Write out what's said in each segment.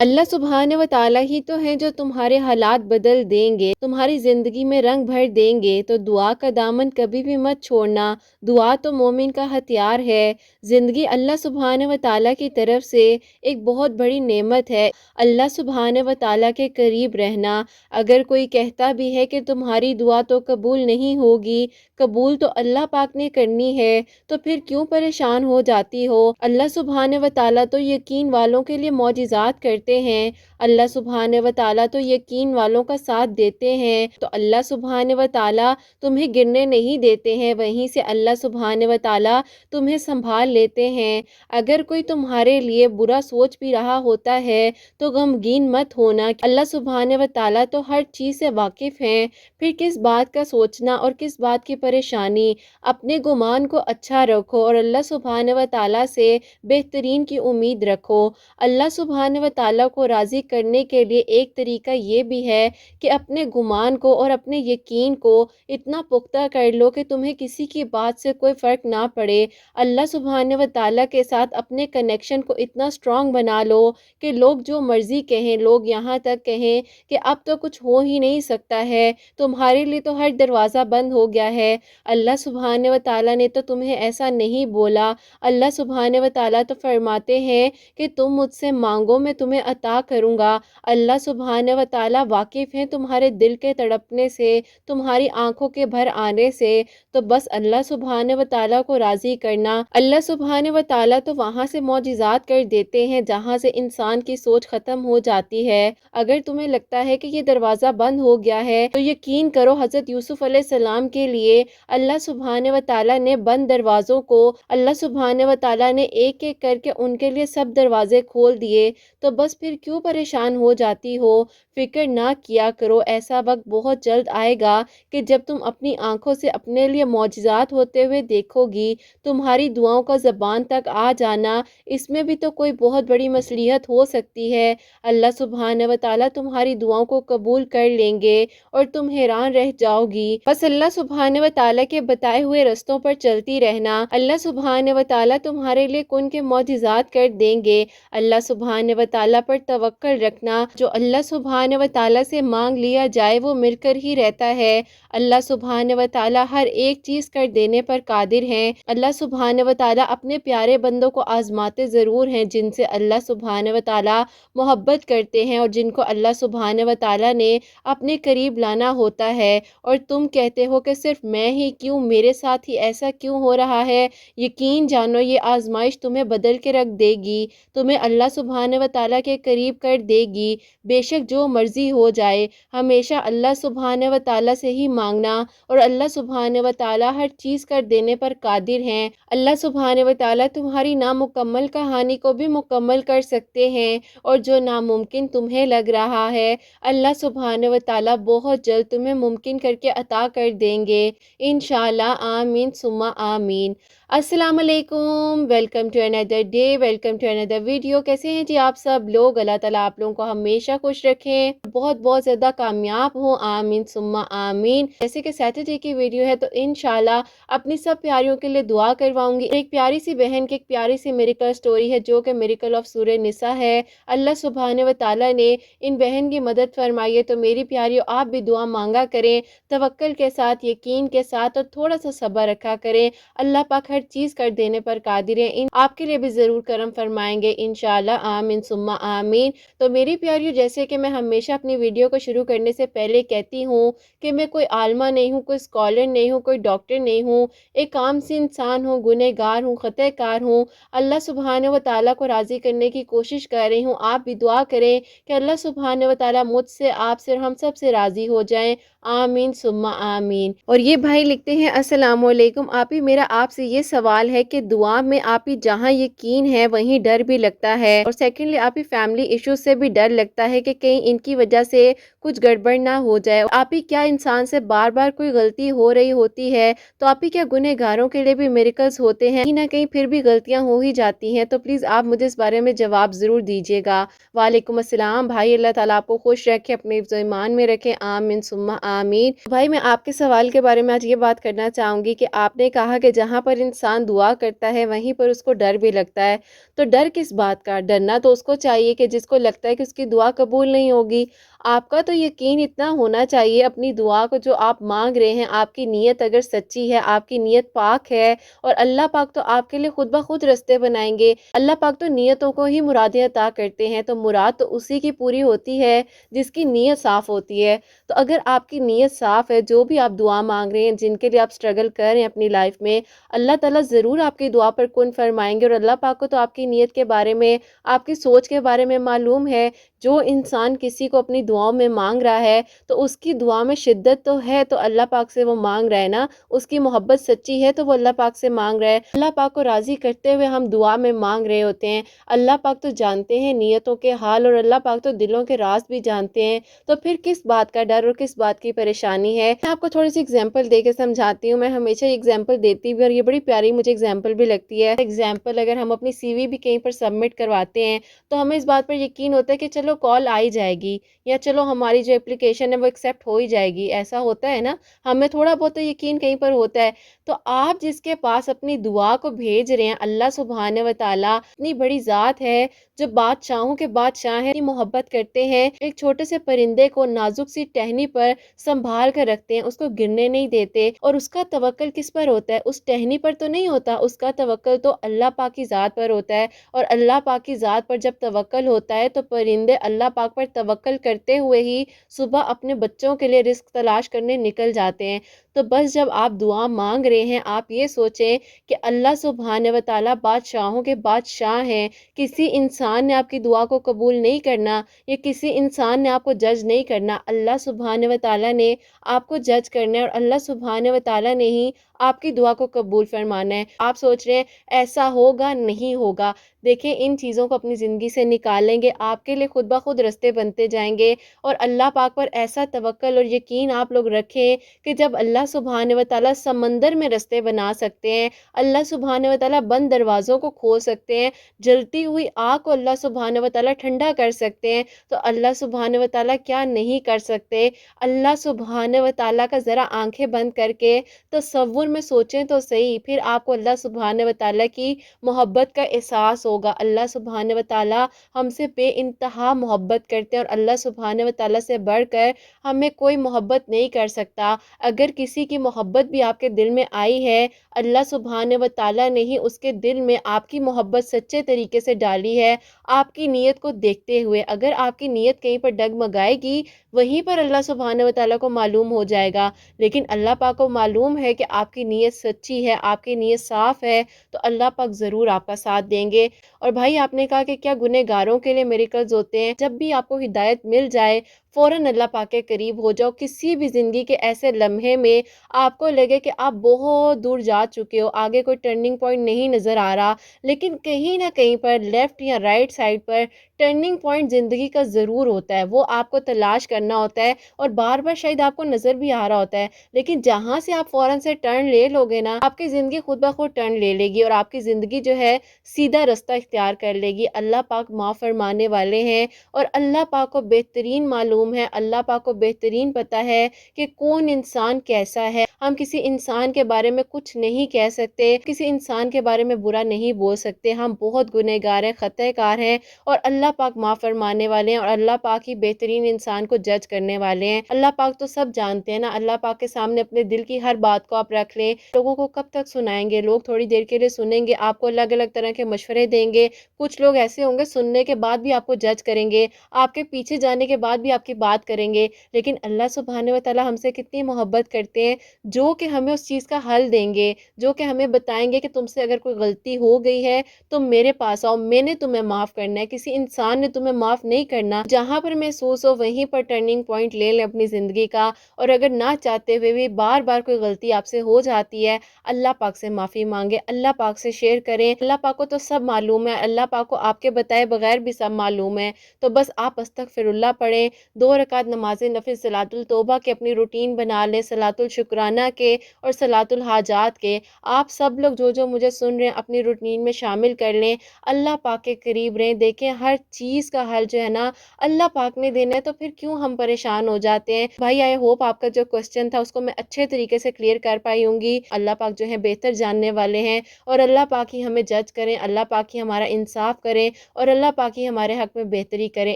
اللہ سبحانہ و تعالیٰ ہی تو ہیں جو تمہارے حالات بدل دیں گے، تمہاری زندگی میں رنگ بھر دیں گے۔ تو دعا کا دامن کبھی بھی مت چھوڑنا، دعا تو مومن کا ہتھیار ہے۔ زندگی اللہ سبحانہ و تعالیٰ کی طرف سے ایک بہت بڑی نعمت ہے۔ اللہ سبحانہ و تعالیٰ کے قریب رہنا۔ اگر کوئی کہتا بھی ہے کہ تمہاری دعا تو قبول نہیں ہوگی، قبول تو اللہ پاک نے کرنی ہے، تو پھر کیوں پریشان ہو جاتی ہو؟ اللہ سبحانہ و تعالیٰ تو یقین والوں کے لیے معجزات کرتے ہیں۔ اللہ سبحانہ و تعالیٰ تو یقین والوں کا ساتھ دیتے ہیں۔ تو اللہ سبحانہ و تعالیٰ تمہیں گرنے نہیں دیتے ہیں، وہیں سے اللہ سبحانہ و تعالیٰ تمہیں سنبھال لیتے ہیں۔ اگر کوئی تمہارے لیے برا سوچ بھی رہا ہوتا ہے تو غمگین مت ہونا، اللہ سبحانہ و تعالیٰ تو ہر چیز سے واقف ہیں۔ پھر کس بات کا سوچنا اور کس بات کی پریشانی؟ اپنے گمان کو اچھا رکھو اور اللہ سبحانہ و تعالیٰ سے بہترین کی امید رکھو۔ اللہ سبحانہ و تعالیٰ کو راضی کرنے کے لیے ایک طریقہ یہ بھی ہے کہ اپنے گمان کو اور اپنے یقین کو اتنا پختہ کر لو کہ تمہیں کسی کی بات سے کوئی فرق نہ پڑے۔ اللہ سبحانہ و تعالیٰ کے ساتھ اپنے کنیکشن کو اتنا سٹرونگ بنا لو کہ لوگ جو مرضی کہیں، لوگ یہاں تک کہیں کہ اب تو کچھ ہو ہی نہیں سکتا ہے، تمہارے لیے تو ہر دروازہ بند ہو گیا ہے۔ اللہ سبحانہ و تعالیٰ نے تو تمہیں ایسا نہیں بولا۔ اللہ سبحانہ و تعالیٰ تو فرماتے ہیں کہ تم مجھ سے مانگو میں تمہیں عطا کروں گا۔ اللہ سبحانہ و تعالیٰ واقف ہیں تمہارے دل کے تڑپنے سے، تمہاری آنکھوں کے بھر آنے سے۔ تو بس اللہ سبحانہ و تعالیٰ کو راضی کرنا۔ اللہ سبحانہ و تعالیٰ تو وہاں سے معجزات کر دیتے ہیں جہاں سے انسان کی سوچ ختم ہو جاتی ہے۔ اگر تمہیں لگتا ہے کہ یہ دروازہ بند ہو گیا ہے تو یقین کرو حضرت یوسف علیہ السلام کے لیے اللہ سبحانہ و تعالیٰ نے بند دروازوں کو اللہ سبحانہ و تعالیٰ نے ایک ایک کر کے ان کے لیے سب دروازے کھول دیے۔ تو بس پھر کیوں پریشان ہو جاتی ہو؟ فکر نہ کیا کرو، ایسا وقت بہت جلد آئے گا کہ جب تم اپنی آنکھوں سے اپنے لیے معجزات ہوتے ہوئے دیکھو گی۔ تمہاری دعاؤں کا زبان تک آ جانا، اس میں بھی تو کوئی بہت بڑی مصلحت ہو سکتی ہے۔ اللہ سبحانہ و تعالیٰ تمہاری دعاؤں کو قبول کر لیں گے اور تم حیران رہ جاؤ گی۔ بس اللہ سبحانہ و تعالیٰ کے بتائے ہوئے رستوں پر چلتی رہنا۔ اللہ سبحانہ و تعالیٰ تمہارے لیے کن کے معجزات کر دیں گے۔ اللہ سبحانہ و تعالیٰ پر توکل رکھنا۔ جو اللہ سبحانہ و تعالیٰ سے مانگ لیا جائے وہ مل کر ہی رہتا ہے۔ اللہ سبحانہ و تعالیٰ ہر ایک چیز کر دینے پر قادر ہیں۔ اللہ سبحانہ و تعالیٰ اپنے پیارے بندوں کو آزماتے ضرور ہیں جن سے اللہ سبحانہ و تعالیٰ محبت کرتے ہیں اور جن کو اللہ سبحانہ و تعالیٰ نے اپنے قریب لانا ہوتا ہے۔ اور تم کہتے ہو کہ صرف میں ہی کیوں، میرے ساتھ ہی ایسا کیوں ہو رہا ہے؟ یقین جانو یہ آزمائش تمہیں بدل کے رکھ دے گی، تمہیں اللہ سبحانہ و تعالیٰ کے قریب کر دے گی۔ بے شک جو مرضی ہو جائے ہمیشہ اللہ سبحانہ و تعالیٰ سے ہی مانگنا، اور اللہ سبحانہ و تعالیٰ ہر چیز کر دینے پر قادر ہیں۔ اللہ سبحانہ و تعالیٰ تمہاری نامکمل کہانی کو بھی مکمل کر سکتے ہیں، اور جو ناممکن تمہیں لگ رہا ہے اللہ سبحانہ و تعالیٰ بہت جلد تمہیں ممکن کر کے عطا کر دیں گے انشاءاللہ۔ آمین ثم آمین۔ السلام علیکم، welcome to another day, welcome to another video. کیسے ہیں جی آپ سب لوگ؟ اللہ تعالیٰ آپ لوگوں کو ہمیشہ خوش رکھیں، بہت بہت زیادہ کامیاب ہوں، آمین ثم آمین۔ جیسے کہ سیٹرڈے کی ویڈیو ہے تو انشاءاللہ اپنی سب پیاریوں کے لیے دعا کرواؤں گی۔ ایک پیاری سی بہن کی ایک پیاری سی میریکل سٹوری ہے جو کہ میریکل آف سورہ نساء ہے۔ اللہ سبحانہ و تعالیٰ نے ان بہن کی مدد فرمائی ہے، تو میری پیاریوں آپ بھی دعا مانگا کریں، توکل کے ساتھ، یقین کے ساتھ، اور تھوڑا سا صبر رکھا کریں۔ اللہ پاک ہر چیز کر دینے پر قادر ہے، آپ کے لیے بھی ضرور کرم فرمائیں گے انشاءاللہ، آمین ثم آمین۔ تو میری پیاریوں جیسے کہ میں ہمیشہ اپنی ویڈیو کو شروع کرنے سے پہلے کہتی ہوں کہ میں کوئی عالمہ نہیں ہوں، کوئی اسکالر نہیں ہوں، کوئی ڈاکٹر نہیں ہوں، ایک عام سی انسان ہوں، گنہگار ہوں، خطا کار ہوں۔ اللہ سبحانہ و تعالیٰ کو راضی کرنے کی کوشش کر رہی ہوں۔ آپ بھی دعا کریں کہ اللہ سبحانہ و تعالیٰ مجھ سے، آپ سے، ہم سب سے راضی ہو جائیں، آمین ثم آمین۔ اور یہ بھائی لکھتے ہیں السلام علیکم آپی، میرا آپ سے یہ سوال ہے کہ دعا میں آپی جہاں یقین ہے وہیں ڈر بھی لگتا ہے، اور سیکنڈلی آپی فیملی ایشوز سے بھی ڈر لگتا ہے کہ کہیں ان کی وجہ سے کچھ گڑبڑ نہ ہو جائے۔ آپی کیا انسان سے بار بار کوئی غلطی ہو رہی ہوتی ہے تو آپی کیا گنہگاروں کے لیے بھی میریکلز ہوتے ہیں؟ کہیں نہ کہیں پھر بھی غلطیاں ہو ہی جاتی ہیں، تو پلیز آپ مجھے اس بارے میں جواب ضرور دیجیے گا۔ وعلیکم السلام بھائی، اللہ تعالیٰ آپ کو خوش رکھے، اپنے حفظ و ایمان میں رکھے، آمین ثم آمین۔ بھائی میں آپ کے سوال کے بارے میں آج یہ بات کرنا چاہوں گی کہ آپ نے کہا کہ جہاں پر انسان دعا کرتا ہے وہیں پر اس کو ڈر بھی لگتا ہے۔ تو ڈر کس بات کا؟ ڈرنا تو اس کو چاہیے کہ جس کو لگتا ہے کہ اس کی دعا قبول نہیں ہوگی۔ آپ کا تو یقین اتنا ہونا چاہیے اپنی دعا کو جو آپ مانگ رہے ہیں، آپ کی نیت اگر سچی ہے، آپ کی نیت پاک ہے، اور اللہ پاک تو آپ کے لیے خود بخود رستے بنائیں گے۔ اللہ پاک تو نیتوں کو ہی مرادیں عطا کرتے ہیں، تو مراد تو اسی کی پوری ہوتی ہے جس کی نیت صاف ہوتی ہے۔ تو اگر آپ کی نیت صاف ہے، جو بھی آپ دعا مانگ رہے ہیں، جن کے لیے آپ سٹرگل کر رہے ہیں اپنی لائف میں، اللہ تعالیٰ ضرور آپ کی دعا پر کن فرمائیں گے۔ اور اللہ پاک کو تو آپ کی نیت کے بارے میں، آپ کی سوچ کے بارے میں معلوم ہے۔ جو انسان کسی کو اپنی دعاؤں میں مانگ رہا ہے تو اس کی دعا میں شدت تو ہے، تو اللہ پاک سے وہ مانگ رہا ہے نا، اس کی محبت سچی ہے تو وہ اللہ پاک سے مانگ رہا ہے۔ اللہ پاک کو راضی کرتے ہوئے ہم دعا میں مانگ رہے ہوتے ہیں۔ اللہ پاک تو جانتے ہیں نیتوں کے حال، اور اللہ پاک تو دلوں کے راز بھی جانتے ہیں، تو پھر کس بات کا ڈر اور کس بات کی پریشانی ہے؟ میں آپ کو تھوڑی سی اگزامپل دے کے سمجھاتی ہوں۔ میں ہمیشہ اگزامپل دیتی بھی، اور یہ بڑی پیاری مجھے اگزامپل بھی لگتی ہے۔ اگزامپل اگر ہم اپنی CV بھی کہیں پر سبمٹ کرواتے ہیں تو ہمیں اس بات پر یقین ہوتا ہے کہ چلو کال آ ہی جائے گی، یا چلو ہماری جو اپلیکیشن ہے وہ ایکسیپٹ ہو ہی جائے گی، ایسا ہوتا ہے نا، ہمیں تھوڑا بہت تو یقین کہیں پر ہوتا ہے۔ تو آپ جس کے پاس اپنی دعا کو بھیج رہے ہیں، اللہ سبحانہ و تعالیٰ اتنی بڑی ذات ہے جو بادشاہوں کے بادشاہ ہیں، محبت کرتے ہیں، ایک چھوٹے سے پرندے کو نازک سی ٹہنی پر سنبھال کر رکھتے ہیں، اس کو گرنے نہیں دیتے، اور اس کا توکل کس پر ہوتا ہے؟ اس ٹہنی پر تو نہیں ہوتا، اس کا توکل تو اللہ پاک کی ذات پر ہوتا ہے۔ اور اللہ پاک کی ذات پر جب توکل ہوتا ہے تو پرندے اللہ پاک پر توکل کرتے ہوئے ہی صبح اپنے بچوں کے لیے رزق تلاش کرنے نکل جاتے ہیں۔ تو بس جب آپ دعا مانگ رہے ہیں، آپ یہ سوچیں کہ اللہ سبحانہ و تعالیٰ بادشاہوں کے بادشاہ ہیں، کسی انسان نے آپ کی دعا کو قبول نہیں کرنا، یا کسی انسان نے آپ کو جج نہیں کرنا، اللہ سبحانہ و تعالیٰ نے آپ کو جج کرنا ہے، اور اللہ سبحانہ و تعالیٰ نے ہی آپ کی دعا کو قبول فرمانا ہے۔ آپ سوچ رہے ہیں ایسا ہوگا، نہیں ہوگا، دیکھیں ان چیزوں کو اپنی زندگی سے نکالیں گے، آپ کے لیے خود بخود رستے بنتے جائیں گے۔ اور اللہ پاک پر ایسا توکل اور یقین آپ لوگ رکھیں کہ جب اللہ سبحانہ و تعالیٰ سمندر میں رستے بنا سکتے ہیں، اللہ سبحانہ و تعالیٰ بند دروازوں کو کھول سکتے ہیں، جلتی ہوئی آگ کو اللہ سبحانہ و تعالیٰ ٹھنڈا کر سکتے ہیں، تو اللہ سبحانہ و تعالیٰ کیا نہیں کر سکتے؟ اللہ سبحانہ و تعالیٰ کا ذرا آنکھیں بند کر کے تصور میں سوچیں تو صحیح، پھر آپ کو اللہ سبحانہ و تعالیٰ کی محبت کا احساس ہوگا۔ اللہ سبحانہ و تعالیٰ ہم سے بے انتہا محبت کرتے ہیں، اور اللہ سبحانہ و تعالیٰ سے بڑھ کر ہمیں کوئی محبت نہیں کر سکتا۔ اگر کسی کی محبت بھی آپ کے دل میں آئی ہے، اللہ سبحانہ و تعالیٰ نے ہی اس کے دل میں آپ کی محبت سچے طریقے سے ڈالی ہے، آپ کی نیت کو دیکھتے ہوئے۔ اگر آپ کی نیت کہیں پر ڈگمگائے گی، وہیں پر اللہ سبحانہ و تعالیٰ کو معلوم ہو جائے گا، لیکن اللہ پاک کو معلوم ہے کہ آپ کی نیت سچی ہے، آپ کی نیت صاف ہے، تو اللہ پاک ضرور آپ کا ساتھ دیں گے۔ اور بھائی آپ نے کہا کہ کیا گنہگاروں کے لیے میریکلز ہوتے ہیں؟ جب بھی آپ کو ہدایت مل جائے، فوراً اللہ پاک کے قریب ہو جاؤ۔ کسی بھی زندگی کے ایسے لمحے میں آپ کو لگے کہ آپ بہت دور جا چکے ہو، آگے کوئی ٹرننگ پوائنٹ نہیں نظر آ رہا، لیکن کہیں نہ کہیں پر لیفٹ یا رائٹ سائڈ پر ٹرننگ پوائنٹ زندگی کا ضرور ہوتا ہے، وہ آپ کو تلاش کرنا ہوتا ہے، اور بار بار شاید آپ کو نظر بھی آ رہا ہوتا ہے، لیکن جہاں سے آپ فوراً سے ٹرن لے لوگے نا، آپ کی زندگی خود بخود ٹرن لے لے گی، اور آپ کی زندگی جو ہے سیدھا رستہ اختیار کر لے گی۔ اللہ پاک معاف فرمانے والے ہیں، اور اللہ پاک کو بہترین معلوم ہے، اللہ پاک کو بہترین پتہ ہے کہ کون انسان کیسا ہے۔ ہم کسی انسان کے بارے میں کچھ نہیں کہہ سکتے، کسی انسان کے بارے میں برا نہیں بول سکتے، ہم بہت گنہگار ہیں، خطا کار ہیں، اور اللہ پاک معاف فرمانے والے ہیں، اور اللہ پاک ہی بہترین انسان کو جج کرنے والے ہیں۔ اللہ پاک تو سب جانتے ہیں نا، اللہ پاک کے سامنے اپنے دل کی ہر بات کو آپ رکھ لیں۔ لوگوں کو کب تک سنائیں گے؟ لوگ تھوڑی دیر کے لیے سنیں گے، آپ کو الگ الگ طرح کے مشورے دیں گے، کچھ لوگ ایسے ہوں گے سننے کے بعد بھی آپ کو جج کریں گے، آپ کے پیچھے جانے کے بعد بھی آپ کی بات کریں گے، لیکن اللہ سبحانہ و تعالیٰ ہم سے کتنی محبت کرتے ہیں، جو کہ ہمیں اس چیز کا حل دیں گے، جو کہ ہمیں بتائیں گے کہ تم سے اگر کوئی غلطی ہو گئی ہے تو میرے پاس آؤ، میں نے تمہیں معاف کرنا ہے، کسی انسان نے تمہیں معاف نہیں کرنا۔ جہاں پر محسوس ہو وہیں پر ٹرننگ پوائنٹ لے لیں اپنی زندگی کا، اور اگر نہ چاہتے ہوئے بھی بار بار کوئی غلطی آپ سے ہو جاتی ہے، اللہ پاک سے معافی مانگے، اللہ پاک سے شیئر کریں۔ اللہ پاک کو تو سب معلوم ہے، اللہ پاک کو آپ کے بتائے بغیر بھی سب معلوم ہے، تو بس آپ استغفر اللہ پڑھیں، 2 رکعت نماز نفل صلاۃ التوبہ کے اپنی روٹین بنا لیں، صلاۃ الشکرانہ کے اور صلاۃ الحاجات کے۔ آپ سب لوگ جو مجھے سن رہے ہیں اپنی روٹین میں شامل کر لیں، اللہ پاک کے قریب رہیں، دیکھیں ہر چیز کا حل جو ہے نا اللہ پاک نے دینا ہے، تو پھر کیوں ہم پریشان ہو جاتے ہیں؟ بھائی آئی ہوپ آپ کا جو کوشچن تھا اس کو میں اچھے طریقے سے کلیئر کر پائی ہوں گی۔ اللہ پاک جو ہے بہتر جاننے والے ہیں، اور اللہ پاک ہی ہمیں جج کریں، اللہ پاک ہی ہمارا انصاف کریں، اور اللہ پاک ہی ہمارے حق میں بہتری کریں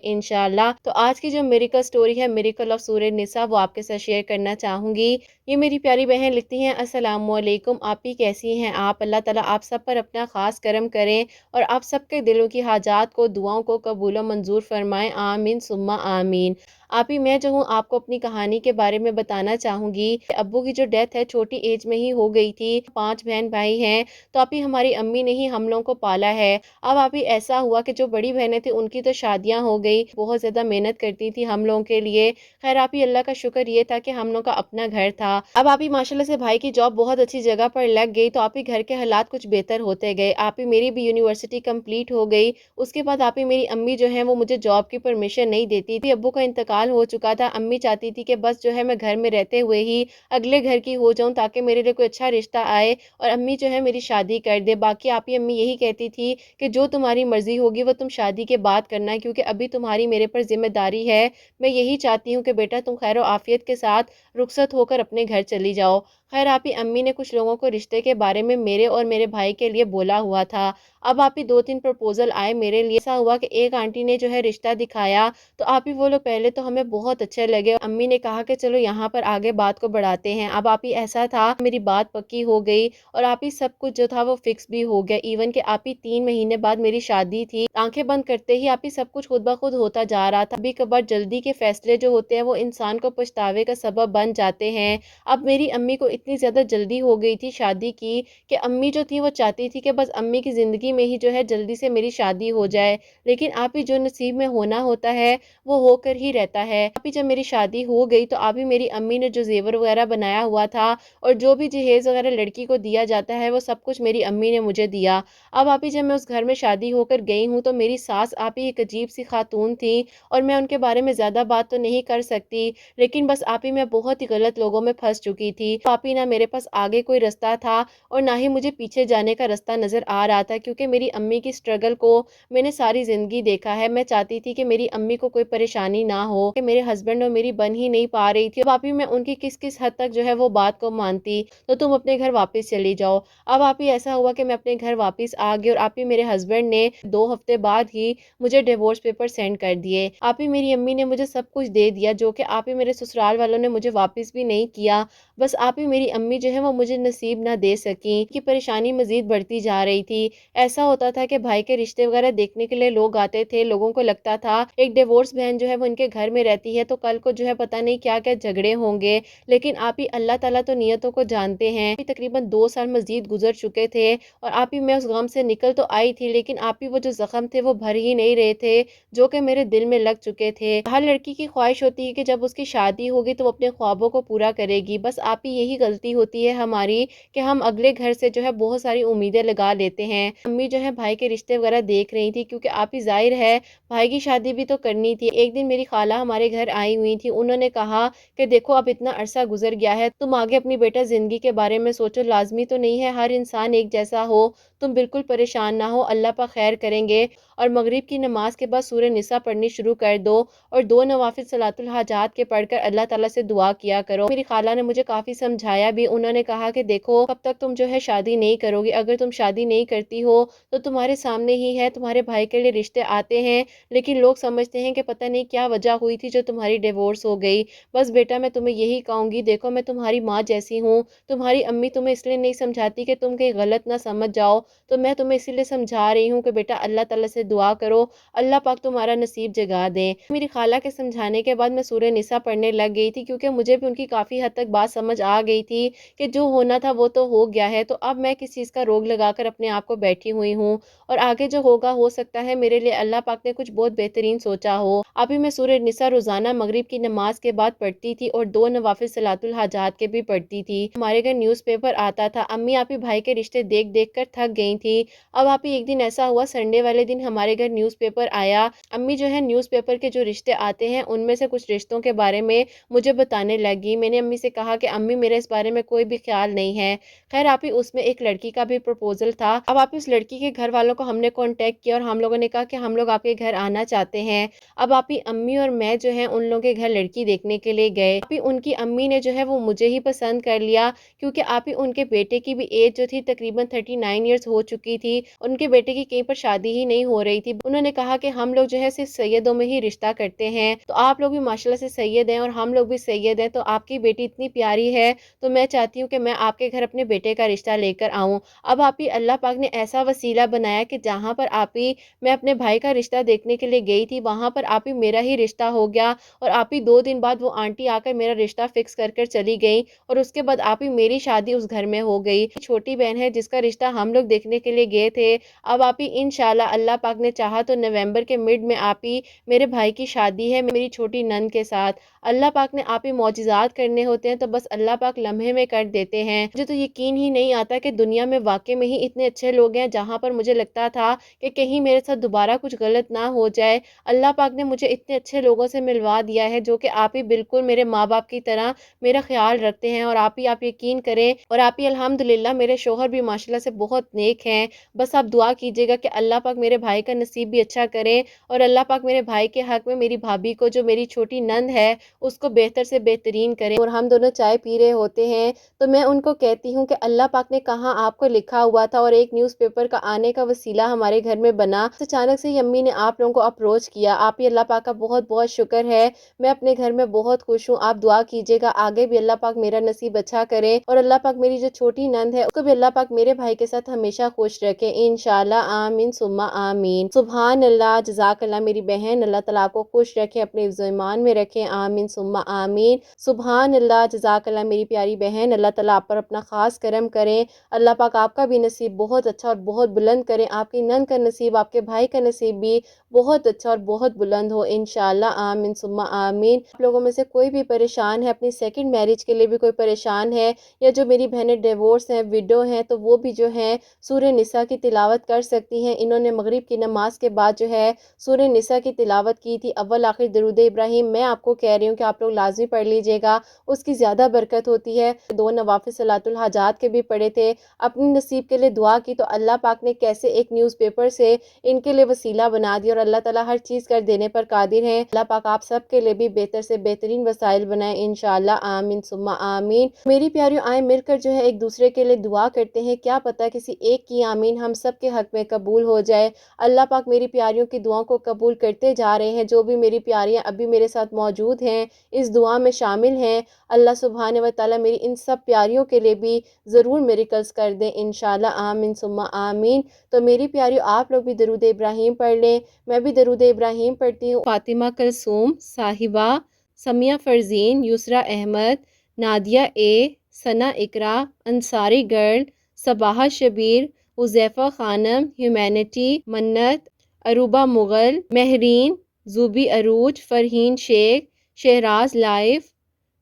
انشاءاللہ۔ تو آج کی جو میریکل سٹوری ہے، میریکل آف سورہ نساء، وہ آپ کے ساتھ شیئر کرنا چاہوں گی۔ یہ میری پیاری بہن لکھتی ہیں، السلام علیکم، آپ ہی کیسی ہیں آپ؟ اللہ تعالیٰ آپ سب پر اپنا خاص کرم کریں اور آپ سب کے دلوں کی حاجات کو، دعاؤں کو قبول و منظور فرمائیں، آمین ثم آمین۔ آپ ہی میں جو ہوں آپ کو اپنی کہانی کے بارے میں بتانا چاہوں گی۔ ابو کی جو ڈیتھ ہے چھوٹی ایج میں ہی ہو گئی تھی، 5 بہن بھائی ہیں، تو آپ ہی ہماری امی نے ہی ہم لوگوں کو پالا ہے۔ اب آپ ہی ایسا ہوا کہ جو بڑی بہنیں تھیں ان کی تو شادیاں ہو گئی، بہت زیادہ محنت کرتی تھی ہم لوگوں کے لیے۔ خیر آپ ہی اللہ کا شکر یہ تھا کہ ہم لوگوں کا اپنا گھر تھا۔ اب آپ ہی ماشاءاللہ سے بھائی کی جاب بہت اچھی جگہ پر لگ گئی، تو آپ ہی گھر کے حالات کچھ بہتر ہوتے گئے۔ آپ ہی میری بھی یونیورسٹی کمپلیٹ ہو گئی۔ اس کے بعد آپ ہی میری امی جو ہیں وہ مجھے جاب کی پرمیشن نہیں دیتی تھی، ابو کا انتقال ہو چکا تھا۔ امی چاہتی تھی کہ بس جو ہے میں گھر میں رہتے ہوئے ہی اگلے گھر کی ہو جاؤں تاکہ میرے لیے کوئی اچھا رشتہ آئے اور امی جو ہے میری شادی کر دے۔ باقی آپ ہی امی یہی کہتی تھی کہ جو تمہاری مرضی ہوگی وہ تم شادی کے بعد کرنا ہے، کیونکہ ابھی تمہاری میرے پر ذمہ داری ہے۔ میں یہی چاہتی ہوں کہ بیٹا تم خیر و عافیت کے ساتھ رخصت ہو کر اپنے گھر چلی جاؤ۔ خیر آپ ہی امی نے کچھ لوگوں کو رشتے کے بارے میں میرے اور میرے بھائی کے لیے بولا ہوا تھا۔ اب آپ ہی 2-3 پرپوزل آئے میرے لیے۔ ایسا ہوا کہ ایک آنٹی نے جو ہے رشتہ دکھایا، تو آپ ہی وہ لوگ پہلے تو ہمیں بہت اچھے لگے، امی نے کہا کہ چلو یہاں پر آگے بات کو بڑھاتے ہیں۔ اب آپ ہی ایسا تھا میری بات پکی ہو گئی اور آپ ہی سب کچھ جو تھا وہ فکس بھی ہو گیا، ایون کہ آپ ہی 3 مہینے بعد میری شادی تھی۔ آنکھیں بند کرتے ہی آپ ہی سب کچھ خود بخود ہوتا جا رہا تھا۔ کبھی کبھار جلدی کے فیصلے جو ہوتے ہیں وہ انسان کو پچھتاوے کا سبب بن جاتے ہیں۔ اب میری امی کو اتنی زیادہ جلدی ہو گئی تھی شادی کی کہ امی جو تھی وہ چاہتی تھی کہ بس امی کی زندگی میں ہی جو ہے جلدی سے میری شادی ہو جائے، لیکن آپ ہی جو نصیب میں ہونا ہوتا ہے وہ ہو کر ہی رہتا ہے۔ آپ ہی جب میری شادی ہو گئی تو آپ ہی میری امی نے جو زیور وغیرہ بنایا ہوا تھا اور جو بھی جہیز وغیرہ لڑکی کو دیا جاتا ہے وہ سب کچھ میری امی نے مجھے دیا۔ اب آپ ہی جب میں اس گھر میں شادی ہو کر گئی ہوں تو میری ساس آپ ہی ایک عجیب سی خاتون تھی، اور میں ان کے بارے میں زیادہ بات تو نہیں کر سکتی، لیکن بس آپ ہی میں بہت ہی غلط لوگوں میں پھنس چکی تھی۔ آپ ہی نہ میرے پاس آگے کوئی رستہ تھا اور نہ ہی مجھے پیچھے جانے کا رستہ نظر آ رہا تھا، کیونکہ میری امی کی سٹرگل کو میں نے ساری زندگی دیکھا ہے۔ میں چاہتی تھی کہ میری امی کو کوئی پریشانی نہ ہو، کہ میرے ہسبینڈ اور میری بن ہی نہیں پا رہی تھی۔ اب آپ ہی میں ان کی کس کس حد تک جو ہے وہ بات کو مانتی، تو تم اپنے گھر واپس چلی جاؤ۔ اب آپ ہی ایسا ہوا کہ میں اپنے گھر واپس آ گئی، اور آپ ہی میرے ہسبینڈ نے 2 ہفتے بعد ہی مجھے ڈیورس پیپر سینڈ کر دیے۔ آپ ہی میری امی نے مجھے سب کچھ دے دیا، جو کہ آپ ہی میرے سسرال والوں نے مجھے واپس بھی نہیں کیا۔ بس آپ ہی میری امی جو ہے وہ مجھے نصیب نہ دے سکیں، کہ پریشانی مزید بڑھتی جا رہی تھی۔ ایسا ہوتا تھا کہ بھائی کے رشتے وغیرہ دیکھنے کے لیے لوگ آتے تھے، لوگوں کو لگتا تھا ایک ڈیورس بہن جو ہے وہ ان کے گھر میں رہتی ہے تو کل کو جو ہے پتہ نہیں کیا کیا جھگڑے ہوں گے، لیکن آپ ہی اللہ تعالیٰ تو نیتوں کو جانتے ہیں۔ تقریباً 2 سال مزید گزر چکے تھے اور آپ ہی میں اس غم سے نکل تو آئی تھی، لیکن آپ ہی وہ جو زخم تھے وہ بھر ہی نہیں رہے تھے جو کہ میرے دل میں لگ چکے تھے۔ ہر لڑکی کی خواہش ہوتی ہے کہ جب اس کی شادی ہوگی تو وہ اپنے خوابوں کو پورا کرے گی، بس آپ ہی یہی غلطی ہوتی ہے ہماری کہ ہم اگلے گھر سے جو ہے بہت ساری امیدیں لگا لیتے ہیں۔ امی جو ہے بھائی کے رشتے وغیرہ دیکھ رہی تھی، کیونکہ آپ ہی ظاہر ہے بھائی کی شادی بھی تو کرنی تھی۔ ایک دن میری خالہ ہمارے گھر آئی ہوئی تھی، انہوں نے کہا کہ دیکھو اب اتنا عرصہ گزر گیا ہے، تم آگے اپنی بیٹا زندگی کے بارے میں سوچو، لازمی تو نہیں ہے ہر انسان ایک جیسا ہو، تم بالکل پریشان نہ ہو، اللہ پاک خیر کریں گے، اور مغرب کی نماز کے بعد سورہ نساء پڑھنی شروع کر دو اور 2 نوافل صلاۃ الحاجات کے پڑھ کر اللہ تعالیٰ سے دعا کیا کرو۔ میری خالہ نے مجھے کافی سمجھایا بھی، انہوں نے کہا کہ دیکھو کب تک تم جو ہے شادی نہیں کرو گی، اگر تم شادی نہیں کرتی ہو تو تمہارے سامنے ہی ہے، تمہارے بھائی کے لیے رشتے آتے ہیں، لیکن لوگ سمجھتے ہیں کہ پتہ نہیں کیا وجہ ہوئی تھی جو تمہاری ڈیورس ہو گئی۔ بس بیٹا میں تمہیں یہی کہوں گی، دیکھو میں تمہاری ماں جیسی ہوں، تمہاری امی تمہیں اس لیے نہیں سمجھاتی کہ تم کہیں غلط نہ سمجھ جاؤ، تو میں تمہیں اسی لیے سمجھا رہی ہوں کہ بیٹا اللہ تعالیٰ سے دعا کرو، اللہ پاک تمہارا نصیب جگا دیں۔ میری خالہ کے سمجھانے کے بعد میں سورہ نساء پڑھنے لگ گئی تھی، کیونکہ مجھے بھی ان کی کافی حد تک بات سمجھ آ گئی تھی کہ جو ہونا تھا وہ تو ہو گیا ہے، تو اب میں کس چیز کا روگ لگا کر اپنے آپ کو بیٹھی ہوئی ہوں، اور آگے جو ہوگا ہو سکتا ہے میرے لیے اللہ پاک نے کچھ بہت بہترین سوچا ہو۔ ابھی میں سورہ نساء روزانہ مغرب کی نماز کے بعد پڑھتی تھی اور 2 نوافل صلاۃ الحاجات کے بھی پڑھتی تھی۔ ہمارے گھر نیوز پیپر آتا تھا، امی آپ ہی بھائی کے رشتے دیکھ دیکھ کر تھک گئی تھی۔ اب آپ ہی ایک دن ایسا ہوا، سنڈے والے دن ہمارے گھر نیوز پیپر آیا، امی جو ہے نیوز پیپر کے جو رشتے آتے ہیں ان میں سے کچھ رشتوں کے بارے میں مجھے بتانے لگی۔ میں نے امی سے کہا کہ امی میرے اس بارے میں کوئی بھی خیال نہیں ہے۔ خیر آپ ہی اس میں ایک لڑکی کا بھی پرپوزل تھا۔ اب آپ اس لڑکی لڑکی کے گھر والوں کو ہم نے کانٹیکٹ کیا اور ہم لوگوں نے کہا کہ ہم لوگ آپ کے گھر آنا چاہتے ہیں۔ اب آپ کی امی اور میں جو ہے ان لوگوں کے گھر لڑکی دیکھنے کے لیے گئے۔ آپ ان کی امی نے جو ہے وہ مجھے ہی پسند کر لیا، کیونکہ آپ ہی ان کے بیٹے کی بھی ایج جو تھی تقریباً 39 ایئرس ہو چکی تھی، ان کے بیٹے کی کہیں پر شادی ہی نہیں ہو رہی تھی۔ انہوں نے کہا کہ ہم لوگ جو ہے صرف سیدوں میں ہی رشتہ کرتے ہیں، تو آپ لوگ بھی ماشاءاللہ سے سید ہیں اور ہم لوگ بھی سید ہیں، تو آپ کی بیٹی اتنی پیاری ہے تو میں چاہتی ہوں کہ میں آپ کے گھر اپنے بیٹے کا رشتہ لے کر آؤں۔ اب آپ ہی اللہ پاک نے ایسا وسیلہ بنایا کہ جہاں پر آپ ہی میں اپنے بھائی کا رشتہ دیکھنے کے لیے گئی تھی، وہاں پر آپ ہی میرا ہی رشتہ ہو گیا اور آپ ہی 2 دن بعد وہ آنٹی آ کر میرا رشتہ فکس کر کر چلی گئی اور اس کے بعد آپ ہی میری شادی اس گھر میں ہو گئی۔ چھوٹی بہن ہے جس کا رشتہ ہم لوگ دیکھنے کے لیے گئے تھے، اب آپ ہی انشاءاللہ اللہ پاک نے چاہا تو نومبر کے مڈ میں آپ ہی میرے بھائی کی شادی ہے میری چھوٹی نند کے ساتھ۔ اللہ پاک نے آپ ہی معجزات کرنے ہوتے ہیں تو بس اللہ پاک لمحے میں کر دیتے ہیں۔ مجھے تو یقین ہی نہیں آتا کہ دنیا میں واقع میں ہی اتنے اچھے لوگ ہیں، جہاں پر مجھے لگتا تھا کہ کہیں میرے ساتھ دوبارہ کچھ غلط نہ ہو جائے، اللہ پاک نے مجھے اتنے اچھے لوگوں سے ملوا دیا ہے جو کہ آپ ہی بالکل میرے ماں باپ کی طرح میرا خیال رکھتے ہیں۔ اور آپ یقین کریں اور آپ ہی الحمدللہ میرے شوہر بھی ماشاءاللہ سے بہت نیک ہیں۔ بس آپ دعا کیجیے گا کہ اللہ پاک میرے بھائی کا نصیب بھی اچھا کرے اور اللہ پاک میرے بھائی کے حق میں میری بھابھی کو جو میری چھوٹی نند ہے اس کو بہتر سے بہترین کرے۔ اور ہم دونوں چائے پی رہے ہوتے ہیں تو میں ان کو کہتی ہوں کہ اللہ پاک نے کہاں آپ کو لکھا ہوا تھا اور ایک نیوز پیپر کا آنے کا وسیلہ ہمارے گھر میں بنا، اچانک سے ہی امی نے آپ لوگوں کو اپروچ کیا۔ آپ ہی اللہ پاک کا بہت بہت شکر ہے، میں اپنے گھر میں بہت خوش ہوں۔ آپ دعا کیجیے گا آگے بھی اللہ پاک میرا نصیب اچھا کرے اور اللہ پاک میری جو چھوٹی نند ہے اس کو بھی اللہ پاک میرے بھائی کے ساتھ ہمیشہ خوش رکھے انشاءاللہ، آمین ثم آمین۔ سبحان اللہ، جزاک اللہ میری بہن، اللہ تعالیٰ کو خوش رکھے، اپنے حفظ و ایمان میں رکھے، آمین ثم آمین۔ سبحان اللہ، جزاک اللہ میری پیاری بہن، اللہ تعالیٰ آپ پر اپنا خاص کرم کریں، اللہ پاک آپ کا بھی نصیب بہت اچھا اور بہت بلند کریں، آپ کی نند کا نصیب، آپ کے بھائی کا نصیب بھی بہت اچھا اور بہت بلند ہو انشاءاللہ، آمین ثم آمین۔ آپ لوگوں میں سے کوئی بھی پریشان ہے، اپنی سیکنڈ میرج کے لیے بھی کوئی پریشان ہے، یا جو میری بہنیں ڈیورس ہیں، ویڈو ہیں، تو وہ بھی جو ہیں سورہ نساء کی تلاوت کر سکتی ہیں۔ انہوں نے مغرب کی نماز کے بعد جو ہے سورہ نساء کی تلاوت کی تھی، اول آخر درود ابراہیم، میں آپ کو کہہ رہی ہوں کہ آپ لوگ لازمی پڑھ لیجئے گا، اس کی زیادہ برکت ہوتی ہے۔ 2 نوافل صلاۃ الحاجات کے بھی پڑھے تھے، اپنی نصیب کے لیے دعا کی تو اللہ پاک نے کیسے ایک نیوز پیپر سے ان کے لیے وسیلہ بنا دیا، اور اللہ تعالیٰ ہر چیز کر دینے پر قادر ہیں۔ اللہ پاک آپ سب کے لیے بھی بہتر سے بہترین وسائل بنائیں انشاءاللہ، آمین ثم آمین۔ میری پیاریوں، آئیں مل کر جو ہے ایک دوسرے کے لیے دعا کرتے ہیں، کیا پتہ کسی ایک کی آمین ہم سب کے حق میں قبول ہو جائے۔ اللہ پاک میری پیاریوں کی دعاؤں کو قبول کرتے جا رہے ہیں، جو بھی میری پیاریاں ابھی میرے ساتھ موجود ہیں اس دعا میں شامل ہیں، اللہ سبحانہ و تعالیٰ میری ان سب پیاریوں کے لیے بھی ضرور میریکلز کر دیں انشاءاللہ، آمین ثم آمین۔ تو میری پیاریوں، آپ لوگ بھی درود ابراہیم پڑھ لیں، میں بھی درود ابراہیم پڑھتی ہوں۔ فاطمہ کلثوم، صاحبہ، سمیہ فرزین، یسرا احمد، نادیہ اے، ثنا اقرا، انصاری گرل، صباحہ شبیر، حذیفہ خانم، ہیومینٹی، منت، عروبہ مغل، مہرین، زوبی Urooj, Farheen Sheikh, Shehraz life,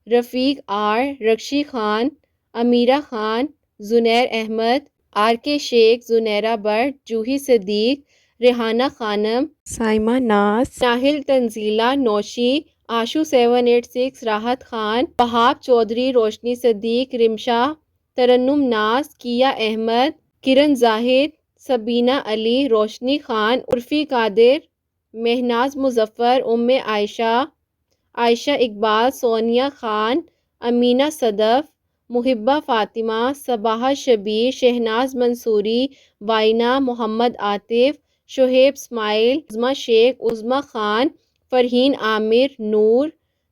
Rafiq R, Rakshi Khan, Ameera Khan, Zunair Ahmed, R K Sheikh, Zunaira Butt, Juhi Siddiq, Rehana Khanum, Saima ناز، ناہل تنزیلہ، نوشی، آشو 786، راحت خان، وہاب چودھری، روشنی صدیق، رمشا، ترنم ناز، کیا احمد، کرن زاہد، سبینہ علی، روشنی خان، عرفی قادر، مہناز مظفر، ام عائشہ، عائشہ اقبال، سونیا خان، امینہ صدف، محبہ فاطمہ، صباحہ شبیر، شہناز منصوری، وائنہ، محمد عاطف، شہیب اسماعیل، عظمہ شیخ، عظمہ خان، فرحین عامر، نور،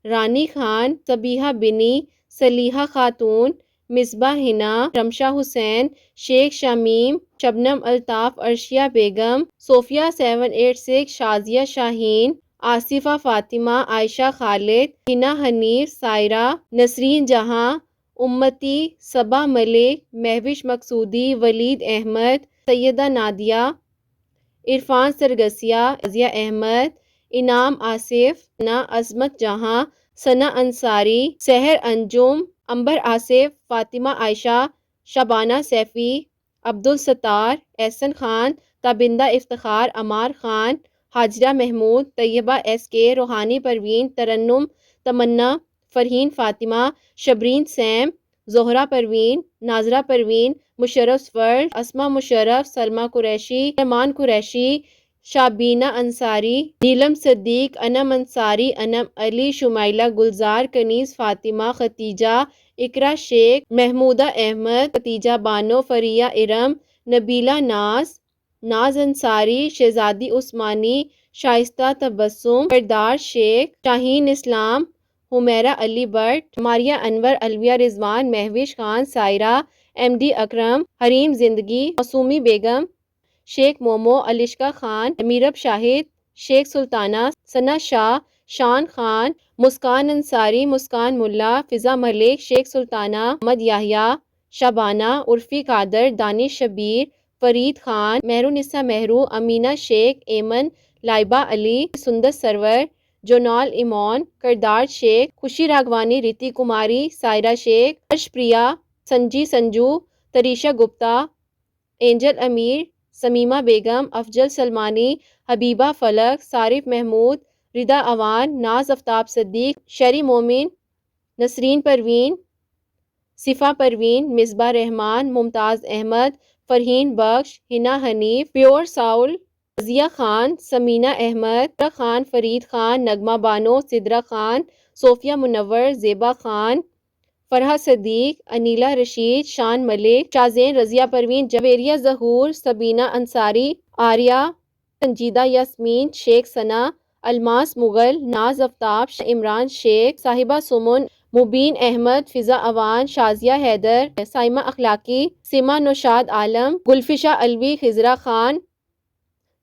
رانی خان، صبیحہ بنی، صلیحہ خاتون، مصباح ہنا، رمشہ حسین، شیخ شمیم، شبنم الطاف، عرشیہ بیگم، صوفیہ 786، شازیہ شاہین، آصفہ فاطمہ، عائشہ خالد، ہنا حنیف، سائرہ، نسرین جہاں، امتی، صبا ملک، مہوش مقصودی، ولید احمد، سیدہ نادیہ، عرفان سرگسیہ، رضیہ احمد، انعام آصف، ثنا، عظمت جہاں، ثنا انصاری، سحر انجم، امبر آصف، فاطمہ عائشہ، شبانہ سیفی، عبدالستار، احسن خان، تابندہ افتخار، عمار خان، حاجرہ محمود، طیبہ ایس کے، روحانی پروین، ترنم، تمنا، فرحین فاطمہ، شبرین سیم، زہرا پروین، ناظرہ پروین، مشرف ورلڈ، اسما مشرف، سلمہ قریشی، ایمان قریشی، شابینہ انصاری، نیلم صدیق، انم انصاری، انم علی، شمائلہ گلزار، کنیز فاطمہ، ختیجہ، اقرا شیخ، محمودہ احمد، ختیجہ بانو، فریہ ارم، نبیلہ ناز، ناز انصاری، شہزادی عثمانی، شائستہ تبسم، کردار شیخ، شاہین اسلام، حمیرہ علی بٹ، ماریہ انور، الویہ رضوان، مہوش خان، سائرہ، ایم ڈی اکرم، حریم زندگی، معصومی بیگم، شیخ مومو، الشکا خان، امیرب شاہد، شیخ سلطانہ، ثنا شاہ، شان خان، مسکان انصاری، مسکان ملا، فضا ملک، شیخ سلطانہ، محمد یحییٰ، شبانہ، عرفی قادر، دانش شبیر، فرید خان، مہرونسا مہرو، امینہ شیخ، ایمن، لائبہ علی، سندس سرور، جونال ایمون، کردار شیخ، خوشی راگھوانی، ریتی کماری، سائرہ شیخ، ہرش پریا، سنجی سنجو، تریشا گپتا، اینجل امیر، سمیمہ بیگم، افضل سلمانی، حبیبہ فلک، صارف محمود، ردا اوان، ناز آفتاب صدیق، شری مومن، نسرین پروین، صفا پروین، مصباح رحمان، ممتاز احمد، فرحین بخش، ہنا حنیف، پیور ساؤل، رضیہ خان، سمینہ احمد، سدرہ خان، فرید خان، نغمہ بانو، سدرہ خان، صوفیہ منور، زیبا خان، فرحہ صدیق، انیلہ رشید، شان ملک، شازین رضیہ پروین، جویریہ ظہور، سبینہ انصاری، آریہ، سنجیدہ یاسمین، شیخ ثنا، الماس مغل، ناز آفتاب، عمران شیخ، صاحبہ سمن، مبین احمد، فضا اوان، شازیہ حیدر، سائمہ اخلاقی، سما نوشاد عالم، Gulafsha الوی، خضرہ Khan,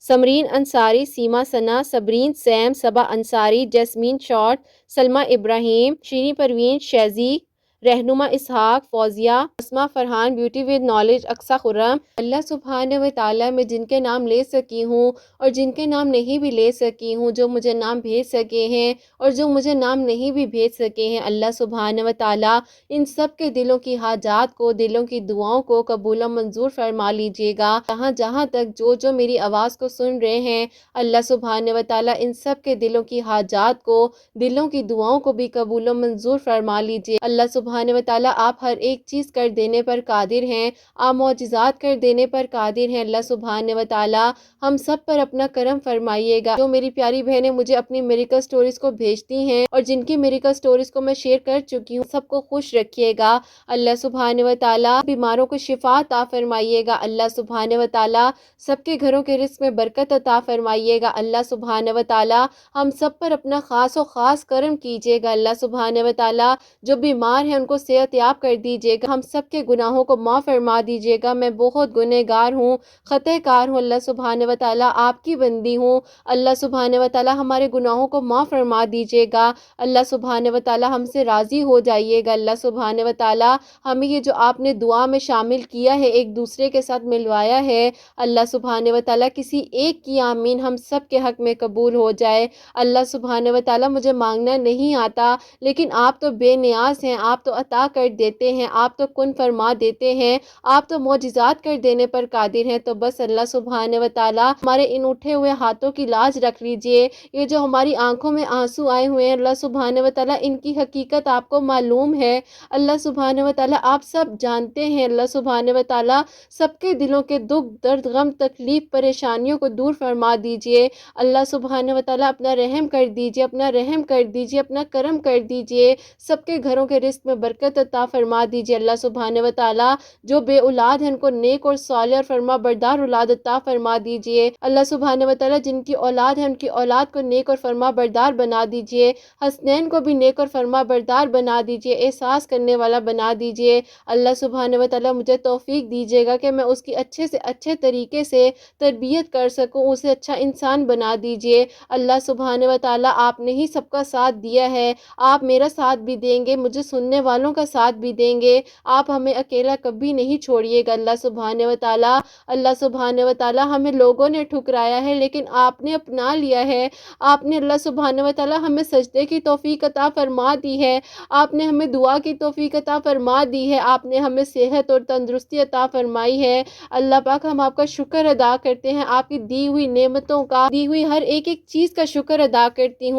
Samreen Ansari, Seema Sana, Sabreen Sam, Saba Ansari, Jasmine Short, Salma Ibrahim, Shireen Parveen, Shizzy, Rehnuma Ishaq, Fauzia, Asma Farhan, beauty with knowledge, Aqsa Khurram. Allah سبحانہ و تعالیٰ میں جن کے نام لے سکی ہوں اور جن کے نام نہیں بھی لے سکی ہوں، جو مجھے نام بھیج سکے ہیں اور جو مجھے نام نہیں بھی بھیج سکے ہیں، اللہ سبحانہ و تعالیٰ ان سب کے دلوں کی حاجات کو، دلوں کی دعاؤں کو قبول و منظور فرما لیجیے گا۔ جہاں تک جو میری آواز کو سن رہے ہیں، اللہ سبحانہ و تعالیٰ ان سب کے دلوں کی حاجات کو، دلوں کی دعاؤں کو بھی قبول و منظور فرما لیجیے۔ اللہ سبحانہ و تعالیٰ آپ ہر ایک چیز کر دینے پر قادر ہیں، آپ معجزات کر دینے پر قادر ہیں۔ اللہ سبحانہ و تعالیٰ ہم سب پر اپنا کرم فرمائیے گا۔ جو میری پیاری بہنیں مجھے اپنی میریکل سٹوریز کو بھیجتی ہیں اور جن کی میریکل سٹوریز کو میں شیئر کر چکی ہوں، سب کو خوش رکھیے گا۔ اللہ سبحانہ و تعالیٰ بیماروں کو شفا عطا فرمائیے گا۔ اللہ سبحانہ و تعالیٰ سب کے گھروں کے رزق میں برکت عطا فرمائیے گا۔ اللہ سبحانہ و تعالیٰ ہم سب پر اپنا خاص و خاص کرم کیجیے گا۔ اللہ سبحانہ و تعالیٰ جو بیمار ہیں ان کو صحت یاب کر دیجیے گا۔ ہم سب کے گناہوں کو معاف فرما دیجیے گا۔ میں بہت گنہگار ہوں، خطا کار ہوں، اللہ سبحانہ و تعالیٰ آپ کی بندی ہوں۔ اللہ سبحانہ و تعالیٰ ہمارے گناہوں کو معاف فرما دیجیے گا۔ اللہ سبحانہ و تعالیٰ ہم سے راضی ہو جائیے گا۔ اللہ سبحانہ و تعالیٰ ہمیں یہ جو آپ نے دعا میں شامل کیا ہے، ایک دوسرے کے ساتھ ملوایا ہے، اللہ سبحانہ و تعالیٰ کسی ایک کی آمین ہم سب کے حق میں قبول ہو جائے۔ اللہ سبحانہ و تعالیٰ مجھے مانگنا نہیں آتا، لیکن آپ تو بے نیاز ہیں، آپ تو عطا کر دیتے ہیں، آپ تو کن فرما دیتے ہیں، آپ تو معجزات کر دینے پر قادر ہیں۔ تو بس اللہ سبحانہ و تعالیٰ ہمارے ان اٹھے ہوئے ہاتھوں کی لاج رکھ لیجئے۔ یہ جو ہماری آنکھوں میں آنسو آئے ہوئے ہیں، اللہ سبحانہ و تعالیٰ ان کی حقیقت آپ کو معلوم ہے۔ اللہ سبحانہ و تعالیٰ آپ سب جانتے ہیں۔ اللہ سبحانہ و تعالیٰ سب کے دلوں کے دکھ، درد، غم، تکلیف، پریشانیوں کو دور فرما دیجئے۔ اللہ سبحانہ و تعالیٰ اپنا رحم کر دیجئے، اپنا رحم کر دیجئے، اپنا کرم کر دیجئے، سب کے گھروں کے رزق میں برکت عطا فرما دیجئے۔ اللہ سبحانہ و تعالیٰ جو بے اولاد ہیں ان کو نیک اور صالح اور فرما بردار اولاد عطا فرما دیجئے۔ اللہ سبحانہ و تعالیٰ جن کی اولاد ہے ان کی اولاد کو نیک اور فرما بردار بنا دیجئے۔ حسنین کو بھی نیک اور فرما بردار بنا دیجئے، احساس کرنے والا بنا دیجئے۔ اللہ سبحانہ و تعالیٰ مجھے توفیق دیجئے گا کہ میں اس کی اچھے سے اچھے طریقے سے تربیت کر سکوں، اسے اچھا انسان بنا دیجئے۔ اللہ سبحانہ و تعالیٰ آپ نے ہی سب کا ساتھ دیا ہے، آپ میرا ساتھ بھی دیں گے، مجھے سننے والوں کا ساتھ بھی دیں گے، آپ ہمیں اکیلا کبھی نہیں چھوڑیے گا۔ اللہ سبحانہ و تعالیٰ، اللہ سبحانہ و تعالیٰ ہمیں لوگوں نے ٹھکرایا ہے لیکن آپ نے اپنا لیا ہے۔ آپ نے اللہ سبحانہ و تعالیٰ ہمیں سجدے کی توفیق عطا فرما دی ہے، آپ نے ہمیں دعا کی توفیق عطا فرما دی ہے، آپ نے ہمیں صحت اور تندرستی عطا فرمائی ہے۔ اللہ پاک ہم آپ کا شکر ادا کرتے ہیں، آپ کی دی ہوئی نعمتوں کا، دی ہوئی ہر ایک چیز کا شکر ادا کرتی ہوں۔